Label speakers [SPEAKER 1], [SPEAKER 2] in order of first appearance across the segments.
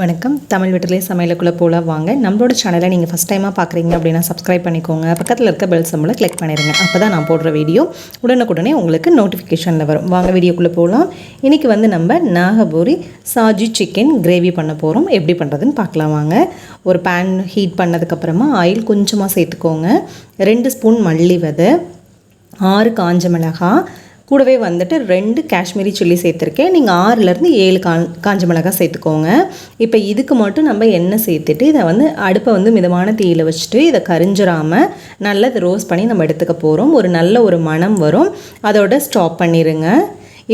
[SPEAKER 1] வணக்கம். தமிழ் வெற்றிலை சமையலுக்குள்ளே போல வாங்க. நம்மளோட சேனலை நீங்கள் ஃபஸ்ட் டைமாக பார்க்குறீங்க அப்படின்னா சப்ஸ்கிரைப் பண்ணிக்கோங்க. பக்கத்தில் இருக்க பெல் சிம்பலை கிளிக் பண்ணிடுங்க. அப்போ தான் நான் போடுற வீடியோ உடனுக்குடனே உங்களுக்கு நோட்டிஃபிகேஷனில் வரும். வாங்க வீடியோக்குள்ளே போகலாம். இன்றைக்கி நம்ம நாகபூரி சாஜி சிக்கன் கிரேவி பண்ண போகிறோம். எப்படி பண்ணுறதுன்னு பார்க்கலாம் வாங்க. ஒரு பேன் ஹீட் பண்ணதுக்கப்புறமா ஆயில் கொஞ்சமாக சேர்த்துக்கோங்க. 2 ஸ்பூன் மல்லி விதை, 6 காஞ்ச மிளகாய், கூடவே 2 காஷ்மீரி சில்லி சேர்த்துருக்கேன். நீங்கள் 6லேருந்து 7 காஞ்ச மிளகாய் சேர்த்துக்கோங்க. இப்போ இதுக்கு மட்டும் நம்ம எண்ணெய் சேர்த்துட்டு இதை அடுப்பை மிதமான தீயில் வச்சுட்டு இதை கரிஞ்சிடாமல் நல்லா இதை ரோஸ்ட் பண்ணி நம்ம எடுத்துக்க போகிறோம். நல்ல ஒரு மணம் வரும், அதோட ஸ்டாப் பண்ணிடுங்க.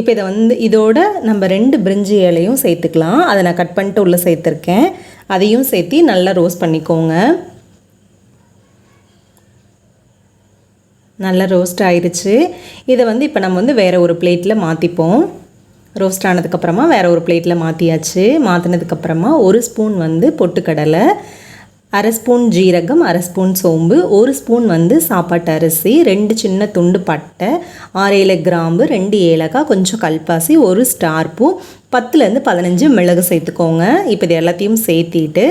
[SPEAKER 1] இப்போ இதை இதோட நம்ம 2 பிரிஞ்சி இலையும் சேர்த்துக்கலாம். அதை நான் கட் பண்ணிட்டு உள்ளே சேர்த்துருக்கேன். அதையும் சேர்த்து நல்லா ரோஸ்ட் பண்ணிக்கோங்க. நல்லா ரோஸ்ட் ஆயிடுச்சு. இதை இப்போ நம்ம வேறு ஒரு பிளேட்டில் மாற்றிப்போம். ரோஸ்ட் ஆனதுக்கப்புறமா வேறு ஒரு பிளேட்டில் மாற்றியாச்சு. மாற்றினதுக்கப்புறமா 1 ஸ்பூன் பொட்டுக்கடலை, 1/2 ஸ்பூன் ஜீரகம், 1/2 ஸ்பூன் சோம்பு, 1 ஸ்பூன் சாப்பாட்டு அரிசி, 2 சின்ன துண்டு பட்டை, 6-7 கிராம்பு, 2 ஏலக்காய், கொஞ்சம் கல்பாசி, 1 ஸ்டார் பூ, 10லேருந்து 15 மிளகு சேர்த்துக்கோங்க. இப்போ இது எல்லாத்தையும் சேர்த்திட்டு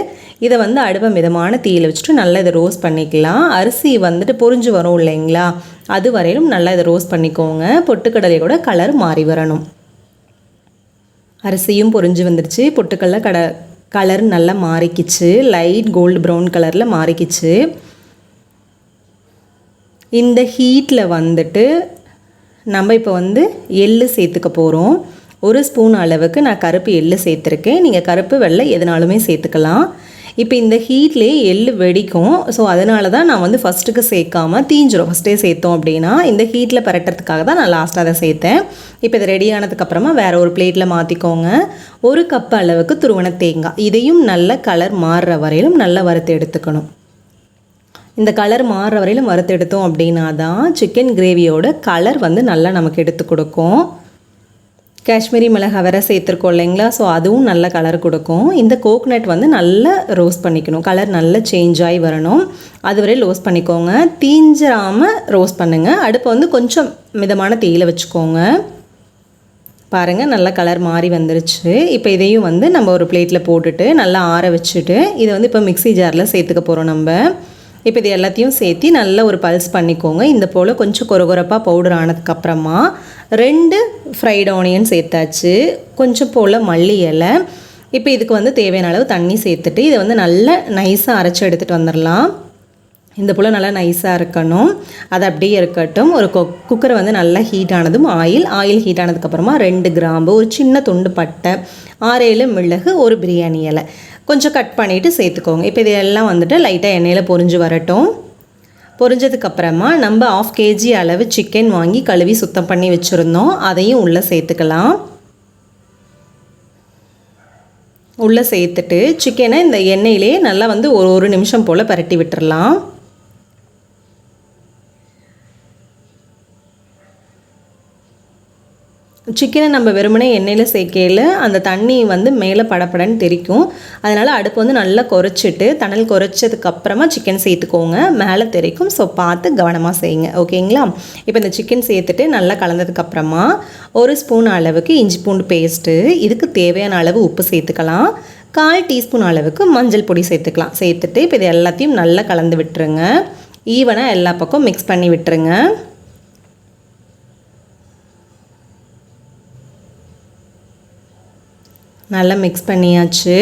[SPEAKER 1] இதை அடுப்பை மிதமான தீயில் வச்சுட்டு நல்லா இதை ரோஸ்ட் பண்ணிக்கலாம். அரிசி பொரிஞ்சு வரும் இல்லைங்களா, அது வரையிலும் நல்லா இதை ரோஸ்ட் பண்ணிக்கோங்க. பொட்டுக்கடலையோட கலர் மாறி வரணும். அரிசியும் பொரிஞ்சு வந்துடுச்சு. பொட்டுக்கடலை கலர் நல்லா மாறிக்கிச்சு. லைட் கோல்டு ப்ரௌன் கலரில் மாறிக்கிச்சு. இந்த ஹீட்டில் நம்ம இப்போ எள்ளு சேர்த்துக்க போகிறோம். 1 ஸ்பூன் அளவுக்கு நான் கருப்பு எள்ளு சேர்த்துருக்கேன். நீங்கள் கருப்பு வெள்ளை எதுனாலுமே சேர்த்துக்கலாம். இப்போ இந்த ஹீட்லேயே எள்ளு வெடிக்கும். ஸோ அதனால தான் நான் ஃபஸ்ட்டுக்கு சேர்க்காமல் தீஞ்சிரும். ஃபஸ்ட்டே சேர்த்தோம் அப்படின்னா இந்த ஹீட்டில் பரட்டுறதுக்காக தான் நான் லாஸ்ட்டாக அதை சேர்த்தேன். இப்போ இது ரெடி ஆனதுக்கப்புறமா வேறு ஒரு பிளேட்டில் மாற்றிக்கோங்க. 1 கப் அளவுக்கு துருவன தேங்காய், இதையும் நல்ல கலர் மாறுற வரையிலும் நல்லா வறுத்து எடுத்துக்கணும். இந்த கலர் மாறுற வரையிலும் வறுத்து எடுத்தோம் அப்படின்னா தான் சிக்கன் கிரேவியோட கலர் நல்லா நமக்கு எடுத்து கொடுக்கும். காஷ்மீரி மிளகாய் வேறு சேர்த்துருக்கோம் இல்லைங்களா, ஸோ அதுவும் நல்ல கலர் கொடுக்கும். இந்த கோகனட் நல்லா ரோஸ்ட் பண்ணிக்கணும். கலர் நல்லா சேஞ்ச் ஆகி வரணும். அதுவரை ரோஸ்ட் பண்ணிக்கோங்க. தீஞ்சிராமல் ரோஸ்ட் பண்ணுங்கள். அடுப்பை கொஞ்சம் மிதமான தீயில் வச்சுக்கோங்க. பாருங்கள், நல்லா கலர் மாறி வந்துருச்சு. இப்போ இதையும் நம்ம ஒரு பிளேட்டில் போட்டுட்டு நல்லா ஆற வச்சுட்டு இதை இப்போ மிக்ஸி ஜாரில் சேர்த்துக்க போகிறோம் நம்ம. இப்போ இது எல்லாத்தையும் சேர்த்து நல்லா ஒரு பல்ஸ் பண்ணிக்கோங்க. இந்த போல் கொஞ்சம் கொரகொரப்பாக பவுடர் ஆனதுக்கப்புறமா 2 ஃப்ரைட் ஆனியன் சேர்த்தாச்சு. கொஞ்சம் போல் மல்லி இலை. இப்போ இதுக்கு தேவையான அளவு தண்ணி சேர்த்துட்டு இதை நல்லா நைஸாக அரைச்சி எடுத்துகிட்டு வந்துடலாம். இந்த போல் நல்லா நைஸாக இருக்கணும். அது அப்படியே இருக்கட்டும். ஒரு குக்கரை நல்லா ஹீட் ஆனதும் ஆயில் ஹீட் ஆனதுக்கப்புறமா 2 கிராம்பு, ஒரு சின்ன துண்டு பட்டை, 6-7 மிளகு, ஒரு பிரியாணி இலை கொஞ்சம் கட் பண்ணிவிட்டு சேர்த்துக்கோங்க. இப்போ இதெல்லாம் லைட்டாக எண்ணெயில் பொரிஞ்சு வரட்டும். பொரிஞ்சதுக்கப்புறமா நம்ம 1/2 kg அளவு சிக்கன் வாங்கி கழுவி சுத்தம் பண்ணி வச்சுருந்தோம். அதையும் உள்ளே சேர்த்துக்கலாம். உள்ளே சேர்த்துட்டு சிக்கனை இந்த எண்ணெயிலே நல்லா ஒரு நிமிஷம் போல் பரட்டி விட்டுறலாம். சிக்கனை நம்ம வெறுமனே எண்ணெயில் சேர்க்கையில் அந்த தண்ணி மேலே படப்படன்னு தெரிக்கும். அதனால் அடுப்பு நல்லா குறைச்சிட்டு தணல் குறைச்சதுக்கப்புறமா சிக்கன் சேர்த்துக்கோங்க. மேலே தெரிக்கும். ஸோ பார்த்து கவனமாக செய்யுங்க, ஓகேங்களா. இப்போ இந்த சிக்கன் சேர்த்துட்டு நல்லா கலந்ததுக்கப்புறமா 1 ஸ்பூன் அளவுக்கு இஞ்சி பூண்டு பேஸ்ட்டு, இதுக்கு தேவையான அளவு உப்பு சேர்த்துக்கலாம். 1/4 டீஸ்பூன் அளவுக்கு மஞ்சள் பொடி சேர்த்துக்கலாம். சேர்த்துட்டு இப்போ இது எல்லாத்தையும் நல்லா கலந்து விட்டுருங்க. ஈவனாக எல்லா பக்கம் மிக்ஸ் பண்ணி விட்டுருங்க. நல்லா மிக்ஸ் பண்ணியாச்சு.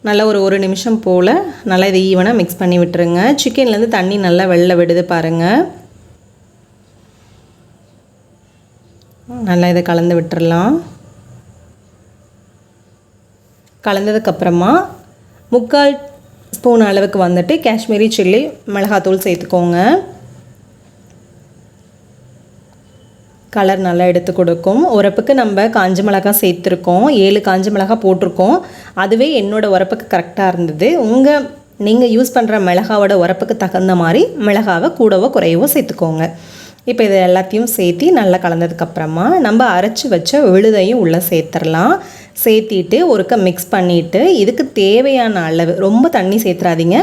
[SPEAKER 1] நல்லா ஒரு நிமிஷம் போல் நல்லா இதை ஈவனாக மிக்ஸ் பண்ணி விட்டுருங்க. சிக்கன்லேருந்து தண்ணி நல்லா வெளில விடுது பாருங்கள். நல்லா இதை கலந்து விட்டுறலாம். கலந்ததுக்கப்புறமா 3/4 ஸ்பூன் அளவுக்கு காஷ்மீரி சில்லி மிளகாத்தூள் சேர்த்துக்கோங்க. கலர் நல்லா எடுத்து கொடுக்கும். உரப்புக்கு நம்ம காஞ்ச மிளகாய் சேர்த்துருக்கோம். 7 காஞ்ச மிளகாய் போட்டிருக்கோம். அதுவே என்னோடய உரப்புக்கு கரெக்டாக இருந்தது. நீங்கள் யூஸ் பண்ணுற மிளகாவோட உரப்புக்கு தகுந்த மாதிரி மிளகாவை கூடவோ குறையவோ சேர்த்துக்கோங்க. இப்போ இது எல்லாத்தையும் சேர்த்து நல்லா கலந்ததுக்கப்புறமா நம்ம அரைச்சி வச்ச விழுதையும் உள்ளே சேர்த்துடலாம். சேர்த்திட்டு ஒருக்க மிக்ஸ் பண்ணிவிட்டு இதுக்கு தேவையான அளவு, ரொம்ப தண்ணி சேர்த்துறாதீங்க.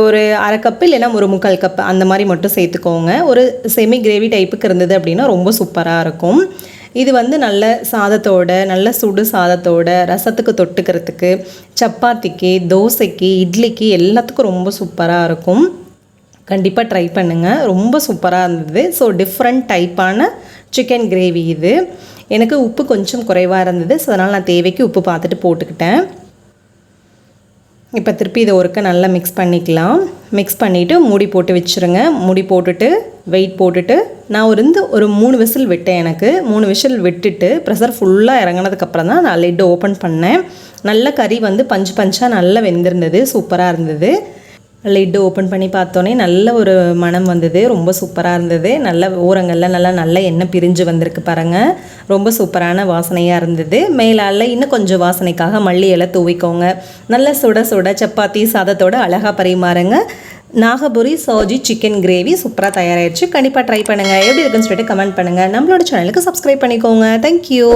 [SPEAKER 1] ஒரு 1/2 கப்பு இல்லைன்னா ஒரு 3/4 கப்பு அந்த மாதிரி மட்டும் சேர்த்துக்கோங்க. ஒரு செமி கிரேவி டைப்புக்கு இருந்தது அப்படின்னா ரொம்ப சூப்பராக இருக்கும். இது வந்து நல்ல சாதத்தோட, நல்ல சுடு சாதத்தோட, ரசத்துக்கு தொட்டுக்கிறதுக்கு, சப்பாத்திக்கு, தோசைக்கு, இட்லிக்கு எல்லாத்துக்கும் ரொம்ப சூப்பராக இருக்கும். கண்டிப்பாக ட்ரை பண்ணுங்கள். ரொம்ப சூப்பராக இருந்தது. ஸோ டிஃப்ரெண்ட் டைப்பான சிக்கன் கிரேவி இது. எனக்கு உப்பு கொஞ்சம் குறைவாக இருந்தது. ஸோ அதனால் நான் தேவைக்கு உப்பு பார்த்துட்டு போட்டுக்கிட்டேன். இப்போ திருப்பி இதை ஒருக்க நல்லா மிக்ஸ் பண்ணிக்கலாம். மிக்ஸ் பண்ணிவிட்டு மூடி போட்டு வச்சுருங்க. மூடி போட்டுட்டு வெயிட் போட்டுட்டு நான் ஒரு 3 விசில் விட்டேன். எனக்கு 3 விசில் விட்டுட்டு ப்ரெஷர் ஃபுல்லாக இறங்கினதுக்கப்புறம் தான் நான் லிட் ஓப்பன் பண்ணேன். நல்ல கறி வந்து பஞ்சு பஞ்சாக நல்லா வெந்திருந்தது. சூப்பராக இருந்தது. லிட்டு ஓப்பன் பண்ணி பார்த்தோன்னே நல்ல ஒரு மனம் வந்தது. ரொம்ப சூப்பராக இருந்தது. நல்ல ஓரங்களில் நல்ல எண்ணெய் பிரிஞ்சு வந்திருக்கு பாருங்கள். ரொம்ப சூப்பரான வாசனையாக இருந்தது. மேலால் இன்னும் கொஞ்சம் வாசனைக்காக மல்லி இலை தூவிக்கோங்க. நல்ல சுட சுட சப்பாத்தி சாதத்தோடு அழகாக பரிமாறுங்க. நாகபுரி சோஜி சிக்கன் கிரேவி சூப்பராக தயாராகிடுச்சு. கண்டிப்பாக ட்ரை பண்ணுங்கள். எப்படி இருக்குன்னு சொல்லிட்டு கமெண்ட் பண்ணுங்கள். நம்மளோட சேனலுக்கு சப்ஸ்கிரைப் பண்ணிக்கோங்க. தேங்க்யூ.